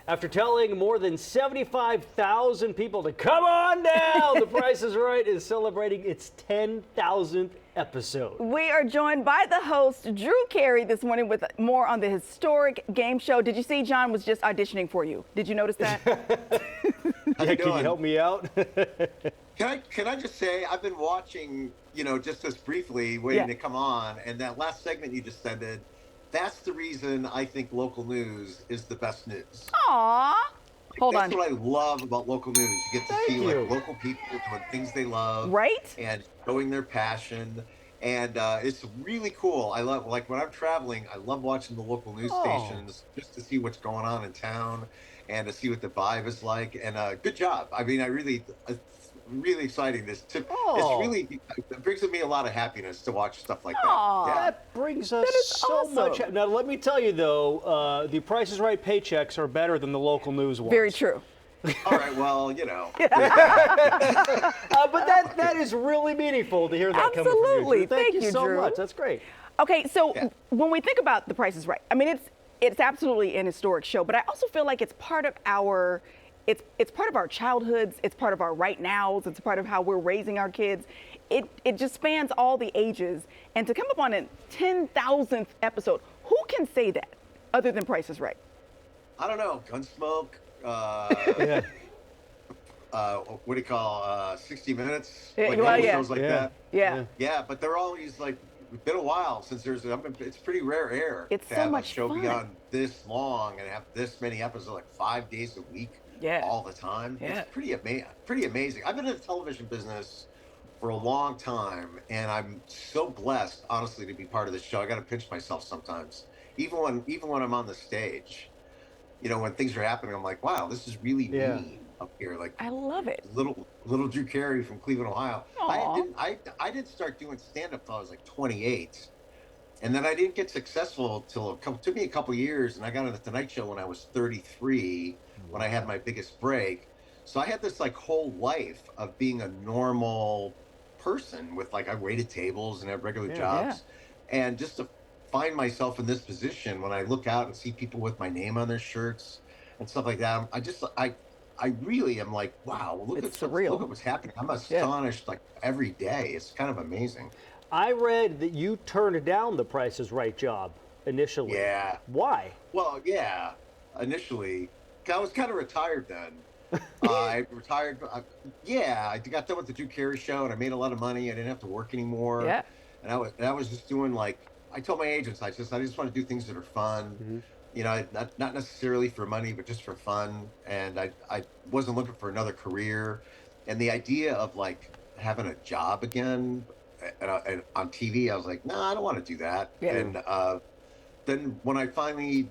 After telling more than 75,000 people to come on down, The Price is Right is celebrating its 10,000th episode. We are joined by the host, Drew Carey, this morning with more on the historic game show. Did you see John was just auditioning for you? Did you notice that? Can you help me out? Can I just say, I've been watching, just this briefly, waiting to come on, and that last segment you just ended, that's the reason I think local news is the best news. Aww. Hold on. That's what I love about local news. You get to see like local people doing things they love, right? And showing their passion, and it's really cool. I love, like, when I'm traveling, I love watching the local news stations just to see what's going on in town and to see what the vibe is like. And good job. I mean, it's really exciting. It brings me a lot of happiness to watch stuff like that. Yeah. That brings us so much. Now, let me tell you though, the Price is Right paychecks are better than the local news ones. Very true. All right, well, but that is really meaningful to hear that coming from you, Drew. Thank you so much. That's great. Okay, so when we think about The Price is Right, I mean, it's absolutely an historic show, but I also feel like it's part of our part of our childhoods, it's part of our right nows, it's part of how we're raising our kids. It just spans all the ages. And to come up on a 10,000th episode, who can say that other than Price is Right? I don't know, Gunsmoke, what do you call 60 Minutes? Shows like that. Yeah, but they're always like, it's been a while since it's pretty rare air to have much a show fun. be on this long and have this many episodes, like 5 days a week. All the time. It's pretty amazing. I've been in the television business for a long time, and I'm so blessed, honestly, to be part of this show. I got to pinch myself sometimes, even when I'm on the stage. When things are happening, I'm like, wow, this is really me up here. Like, I love it. Little Drew Carey from Cleveland, Ohio. Aww. I didn't start doing stand-up until I was like 28. And then I didn't get successful till it took me a couple years, and I got on the Tonight Show when I was 33, when I had my biggest break. So I had this like whole life of being a normal person with, like, I waited tables and had regular jobs. And just to find myself in this position when I look out and see people with my name on their shirts and stuff like that, I really am like, wow, look at what's happening. I'm astonished like every day. It's kind of amazing. I read that you turned down the Price is Right job initially. Yeah. Why? Well, initially, I was kind of retired then. I retired. I got done with the Drew Carey show, and I made a lot of money. I didn't have to work anymore. Yeah. And I was just doing, like, I told my agents, I just want to do things that are fun. Not necessarily for money, but just for fun. And I wasn't looking for another career. And the idea of, like, having a job again and on TV, I was like, no, I don't want to do that. And then when I finally,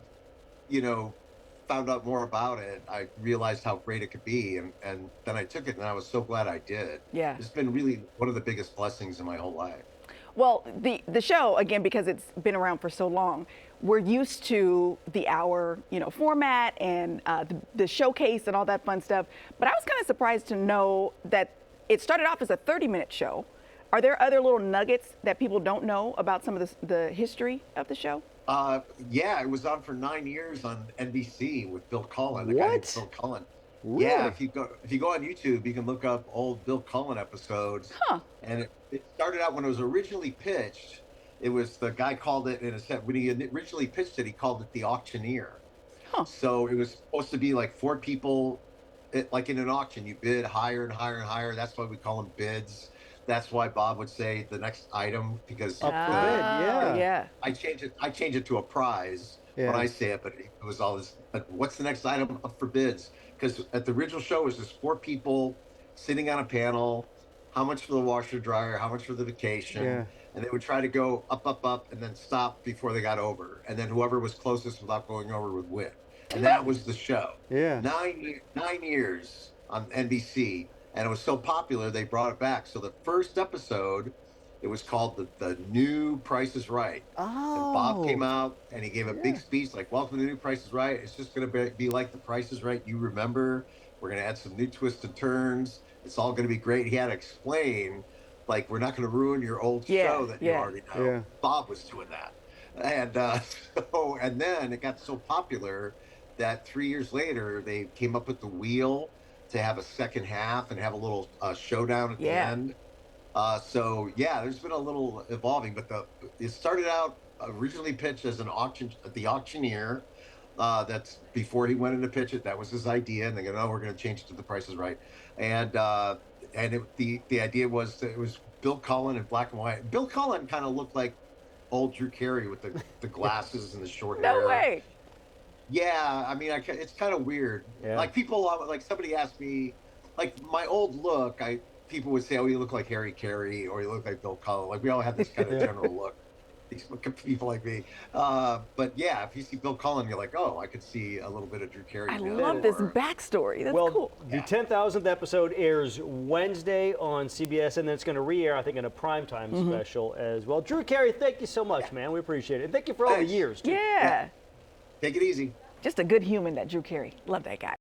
found out more about it, I realized how great it could be, and then I took it, and I was so glad I did. It's been really one of the biggest blessings in my whole life. Well, the show, again, because it's been around for so long, we're used to the hour, format and the showcase and all that fun stuff. But I was kind of surprised to know that it started off as a 30-minute show. Are there other little nuggets that people don't know about some of the history of the show? It was on for 9 years on NBC with Bill Cullen. What? Guy named Bill Cullen. Really? Yeah, if you go on YouTube, you can look up old Bill Cullen episodes. And it started out when it was originally pitched. It was, the guy called it, when he originally pitched it, he called it The Auctioneer. So it was supposed to be like 4 people, like in an auction, you bid higher and higher and higher. That's why we call them bids. That's why Bob would say the next item, because up for bid. I change it to a prize when I say it, but it was always, but what's the next item up for bids? Because at the original show, it was just 4 people sitting on a panel. How much for the washer dryer? How much for the vacation? And they would try to go up, up, up, and then stop before they got over. And then whoever was closest without going over would win. And that was the show. 9 years on NBC. And it was so popular, they brought it back. So the first episode, it was called the New Price is Right. And Bob came out, and he gave a big speech like, welcome to the New Price is Right. It's just going to be like the Price is Right you remember. We're going to add some new twists and turns. It's all going to be great. He had to explain, like, we're not going to ruin your old show that you already know. Bob was doing that. And and then it got so popular that 3 years later they came up with the wheel to have a second half and have a little showdown at the end. So yeah, there's been a little evolving, but it started out originally pitched as an auction at the auctioneer. That's before he went in to pitch it. That was his idea, and they go, "No, we're going to change it to The Price is Right." The idea was that it was Bill Cullen in black and white. Bill Cullen kind of looked like old Drew Carey with the glasses and the short hair. No way. Yeah, I mean, it's kind of weird. Yeah. Like like somebody asked me, like my old look, people would say, "Oh, you look like Harry Carey," or "You look like Bill Cullen." Like we all have this kind of general look. These people like me, but yeah, if you see Bill Cullen, you're like, "Oh, I could see a little bit of Drew Carey." I love this backstory. That's cool. The 10,000th episode airs Wednesday on CBS, and then it's going to re-air, I think, in a primetime special as well. Drew Carey, thank you so much, man. We appreciate it. And thank you for all the years, too. Yeah. Take it easy. Just a good human, that Drew Carey. Love that guy.